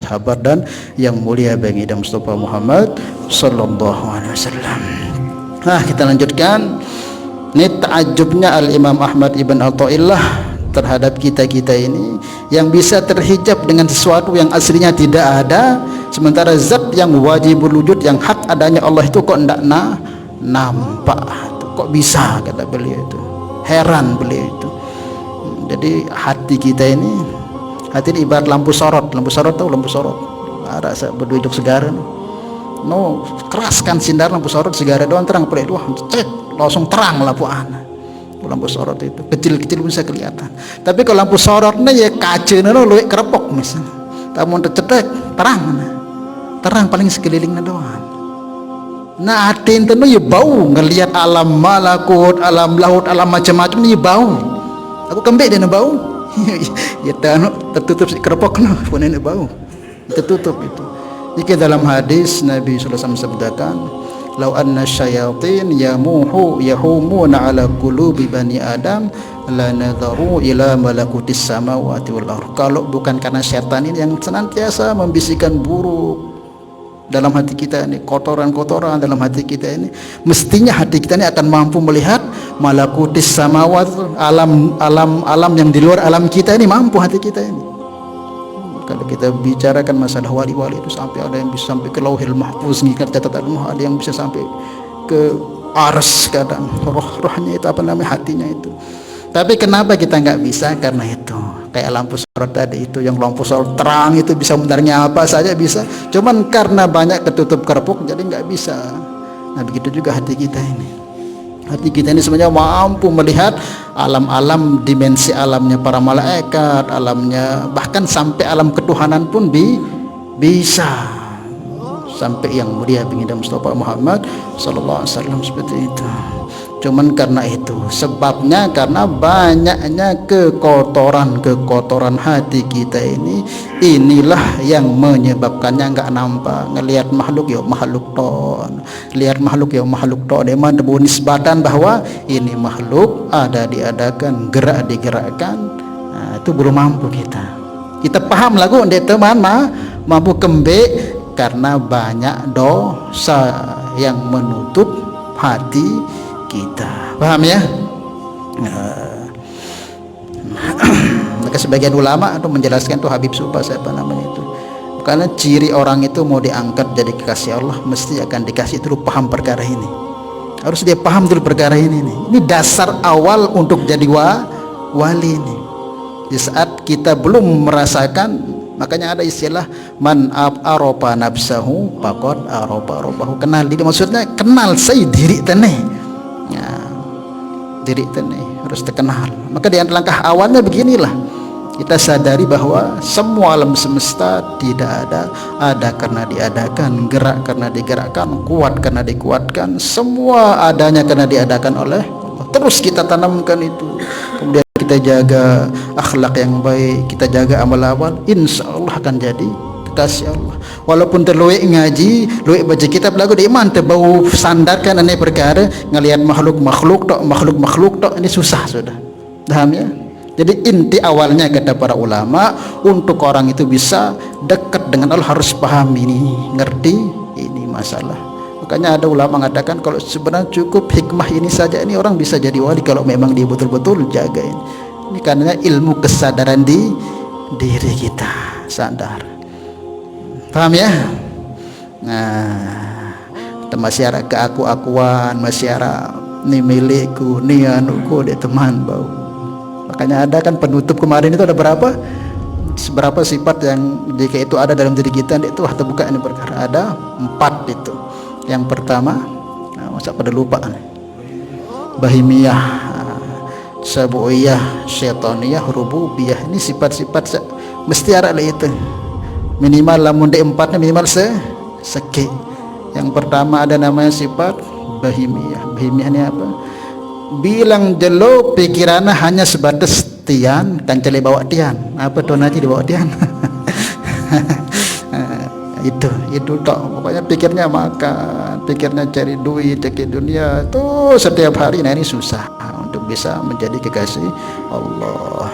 sahabat dan yang mulia baginda Mustafa Muhammad sallallahu alaihi wasallam. Nah, kita lanjutkan. Ini ta'ajubnya Al-Imam Ahmad Ibn Athaillah terhadap kita-kita ini yang bisa terhijab dengan sesuatu yang aslinya tidak ada, sementara zat yang wajibul wujud, yang hak adanya Allah itu kok tidak nampak. Kok bisa, kata beliau itu. Heran beliau itu. Jadi hati kita ini, hati ini ibarat lampu sorot. Lampu sorot tahu lampu sorot? Ada berduduk segara. No, keraskan sinar lampu sorot segara doang terang pelek doang. Cek, langsung terang lampu ana. Lampu sorot itu kecil-kecil bisa kelihatan. Tapi kalau lampu sorotnya ya kaca lo luwek kerepok misalnya. Tamun tercetek terang paling sekelilingnya doang. Nah hati itu ya bau ngelihat alam malakut, alam laut, alam macam-macam ini bau. Aku kembek dia bau. Ya tertutup si kerepok no, pun ini bau. Tertutup itu. Jika dalam hadis Nabi sallallahu alaihi wasallam sabdakan, "Lau anna syayatin yahumuna ala qulubi bani Adam la nadharu ila malakutis samawati wal ardh." Kalau bukan karena setan ini yang senantiasa membisikkan buruk dalam hati kita ini, kotoran-kotoran dalam hati kita ini, mestinya hati kita ini akan mampu melihat malakutis samawat, alam yang di luar alam kita ini, mampu hati kita ini. Kalau kita bicarakan masalah wali-wali itu sampai ada yang bisa sampai ke Lauhil Mahfuz ngikat catatan, ada yang bisa sampai ke ars, kadang rohnya itu apa namanya, hatinya itu. Tapi kenapa kita nggak bisa? Karena itu kayak lampu sorot tadi itu, yang lampu sorot terang itu bisa menerangi apa saja bisa, cuman karena banyak ketutup kerepuk jadi nggak bisa. Nah begitu juga hati kita ini. Hati kita ini sebenarnya mampu melihat alam-alam, dimensi alamnya para malaikat, alamnya bahkan sampai alam ketuhanan pun bisa, sampai yang mulia baginda Mustafa Muhammad sallallahu alaihi wasallam seperti itu. Cuman karena itu sebabnya, karena banyaknya kekotoran hati kita ini, inilah yang menyebabkannya nggak nampak. Ngelihat makhluk ya makhluk toh, lihat makhluk ya makhluk toh. Memang ada nisbatan bahwa ini makhluk, ada diadakan, gerak digerakkan. Nah, itu belum mampu kita paham lagu ndek teman mampu kembek karena banyak dosa yang menutup hati kita. Paham ya? Maka sebagian ulama itu menjelaskan tuh Habib Supa siapa namanya itu, karena ciri orang itu mau diangkat jadi kekasih Allah mesti akan dikasih dulu paham perkara ini. Harus dia paham dulu perkara ini nih. Ini dasar awal untuk jadi wali ini. Di saat kita belum merasakan, makanya ada istilah man aropa nafsahu faqad aropa rabbahu. Kenal diri, maksudnya kenal saya diri teneh. Ya, diri ini harus terkenal. Maka di langkah awalnya beginilah, kita sadari bahwa semua alam semesta tidak ada karena diadakan, gerak karena digerakkan, kuat karena dikuatkan, semua adanya karena diadakan oleh Allah. Terus kita tanamkan itu, kemudian kita jaga akhlak yang baik, kita jaga amal-amal, insya Allah akan jadi kasih Allah. Walaupun terluik ngaji, luik baca kitab lagu di iman terbau sandarkan ini perkara ngelihat makhluk tok ini susah sudah. Paham ya? Jadi inti awalnya kata para ulama, untuk orang itu bisa dekat dengan Allah harus paham ini, ngerti ini masalah. Makanya ada ulama mengatakan kalau sebenarnya cukup hikmah ini saja ini orang bisa jadi wali kalau memang dia betul-betul jaga ini. Ini karena ilmu kesadaran di diri kita, sadar. Paham ya? Nah, masyarakat keaku-akuan, masyarakat ini milikku, ini anuku, dia teman bau. Makanya ada kan penutup kemarin itu ada seberapa sifat yang jika itu ada dalam diri kita itu terbuka ini perkara. Ada 4 itu. Yang pertama, masa pada lupa nih. Bahimiyah, sabuiyah, syaitaniyah, rububiyah. Ini sifat-sifat mesti ada itu. Minimal lamun de 4-nya minimal seki. Yang pertama ada namanya sifat bahimiyah. Bahimiyah ini apa? Bilang jelo pikirannya hanya sebatas tian, kancale bawa tian. Apa tuh nanti dibawa tian? itu tok. Pokoknya pikirnya makan, pikirnya cari duit, cari dunia. Tuh setiap hari. Nah ini susah untuk bisa menjadi kekasih Allah.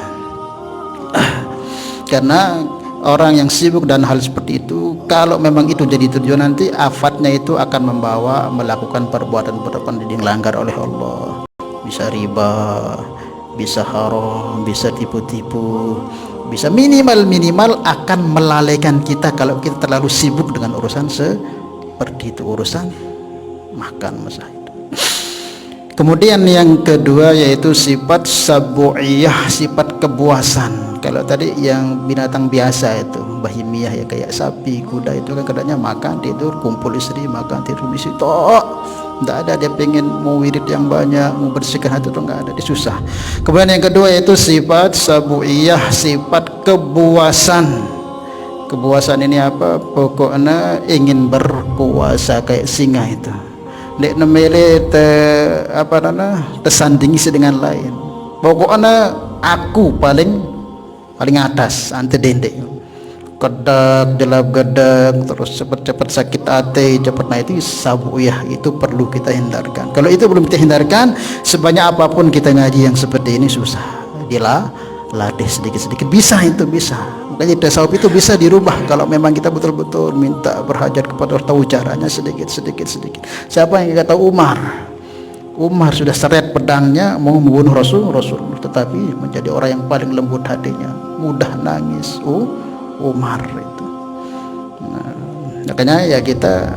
Karena orang yang sibuk dan hal seperti itu, kalau memang itu jadi tujuan, nanti afatnya itu akan membawa melakukan perbuatan-perbuatan yang dilanggar oleh Allah. Bisa riba, bisa haram, bisa tipu-tipu, bisa minimal akan melalaikan kita kalau kita terlalu sibuk dengan urusan seperti itu, urusan makan masalah itu. Kemudian yang kedua yaitu sifat sabu'iyah, sifat kebuasan. Kalau tadi yang binatang biasa itu bahimiyah ya, kayak sapi, kuda, itu kan kadangnya makan, tidur, kumpul istri, makan, tidur, misi tok. Tidak ada dia pengen mau wirid yang banyak, mau bersihkan hati, itu enggak ada, dia susah. Kemudian yang kedua yaitu sifat sabu'iyah, sifat kebuasan. Kebuasan ini apa? Pokoknya ingin berpuasa kayak singa itu. Dek nemele tersandingi dengan lain. Pokoknya aku paling atas, ante dendek. Kedak, jelab gedak, terus cepat-cepat sakit hati, cepat naik, itu sabu'iyah, itu perlu kita hindarkan. Kalau itu belum kita hindarkan, sebanyak apapun kita ngaji yang seperti ini susah. Latih sedikit-sedikit, bisa, itu bisa. Makanya tasawuf itu bisa dirubah kalau memang kita betul-betul minta berhajat kepada Allah, tahu caranya sedikit. Siapa yang kata Umar sudah seret pedangnya mau membunuh Rasul, tetapi menjadi orang yang paling lembut hatinya, mudah nangis. Umar itu. Nah, makanya ya kita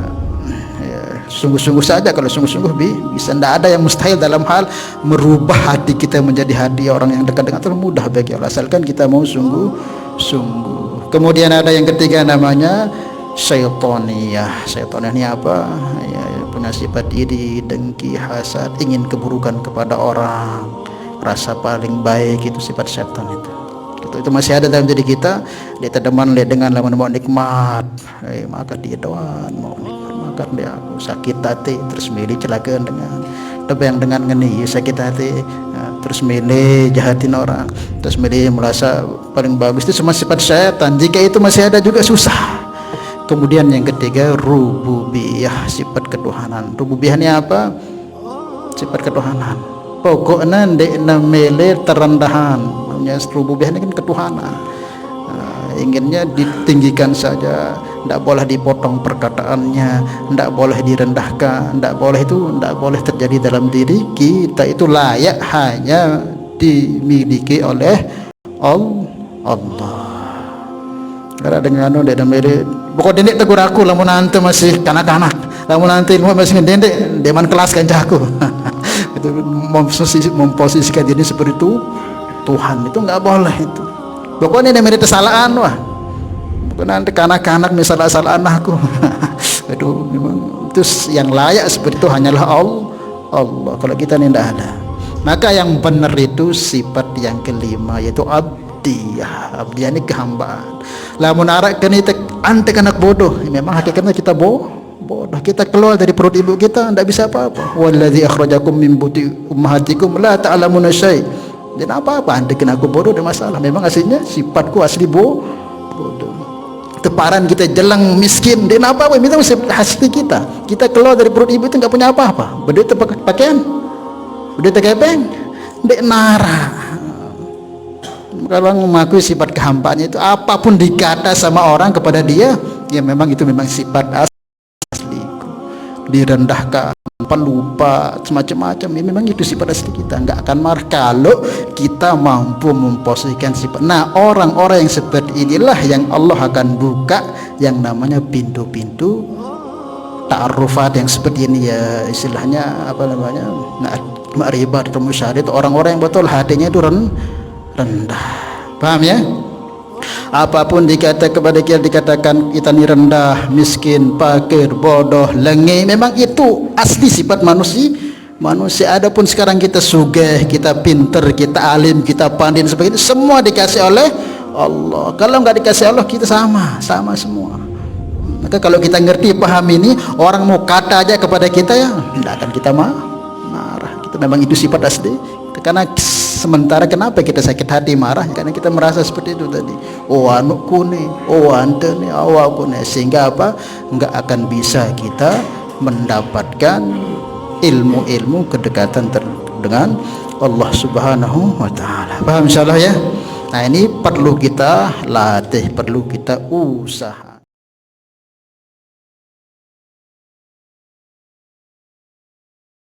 sungguh-sungguh saja. Kalau sungguh-sungguh bisa, tidak ada yang mustahil dalam hal merubah hati kita menjadi hati orang yang dekat dengan Allah, mudah bagi Allah, asalkan kita mau sungguh-sungguh. Kemudian ada yang ketiga namanya syaitaniyah. Syaitaniyah ini apa? Ya, punya sifat iri, dengki, hasad, ingin keburukan kepada orang, rasa paling baik, itu sifat syaitan itu masih ada dalam diri kita. Dia terdeman dengan lamun mau nikmat, maka dia doan mau nikmat, makan dia aku sakit hati, terus milih celakaan dengan tebang dengan ngeni sakit hati, terus milih jahatin orang, terus milih merasa paling bagus. Itu semua sifat syaitan. Jika itu masih ada juga susah. Kemudian yang ketiga rububiyah, sifat ketuhanan. Rububiyah ini apa? Sifat ketuhanan. Pokoknya ndek namele terendahan. Rububiyah ini kan ketuhanan. Inginnya ditinggikan saja, tidak boleh dipotong perkataannya, tidak boleh direndahkan, tidak boleh terjadi dalam diri kita. Itu layak hanya dimiliki oleh Allah. Karena dengan dia namele pokok dendek tegur aku lamun nanti masih kanak-kanak, lamun nanti ilmu masih ngedendek deman kelas kancaku. Itu memposisikan diri seperti itu Tuhan, itu nggak boleh itu. Pokoknya ini mereka kesalahan, wah bukan nanti kanak-kanak misalnya salah anakku. Itu memang itu yang layak seperti itu hanyalah Allah. Kalau kita ini tidak ada. Maka yang benar itu sifat yang kelima yaitu abdiyah. Abdiyah ini kehambaan. Lamun arak kena ante anak bodoh, memang hakikatnya kita bodoh. Kita keluar dari perut ibu kita tidak bisa apa-apa. Walladzi akhrajakum min buti ummahatikum la ta'lamuna syai'. Dan apa-apa anda kena aku bodoh, ada masalah. Memang aslinya sifatku asli bodoh. Teparan kita jelang miskin, dan apa-apa itu hasil kita keluar dari perut ibu itu nggak punya apa-apa. Berdua pakaian, berdua kepeng, dek nara. Kalau mengakui sifat kehampaannya itu, apapun dikata sama orang kepada dia, ya memang itu memang sifat asli, direndahkan, pelupa, semacam-macam. Ya, memang itu sifat asli kita. Nggak akan marah kalau kita mampu memposisikan sifat. Nah, orang-orang yang seperti inilah yang Allah akan buka yang namanya pintu-pintu ta'arufat yang seperti ini, ya istilahnya apa namanya, ma'rifat atau musyahid, orang-orang yang betul hatinya itu rendah. Paham ya? Apapun dikata kepada kita, dikatakan kita ini rendah, miskin, fakir, bodoh, lengeh, memang itu asli sifat manusia. Adapun sekarang kita sugih, kita pinter, kita alim, kita pandai dan sebagainya, semua dikasih oleh Allah. Kalau nggak dikasih Allah, kita sama semua. Maka kalau kita ngerti, paham ini, orang mau kata aja kepada kita, ya tidak akan kita marah. Kita memang itu sifat asli. Karena sementara kenapa kita sakit hati marah? Karena kita merasa seperti itu tadi. Oh anakku nih, oh ante nih, awakku nih, sehingga apa? Nggak akan bisa kita mendapatkan ilmu kedekatan dengan Allah Subhanahu wa Ta'ala. Paham insyaallah ya? Nah, ini perlu kita latih, perlu kita usaha.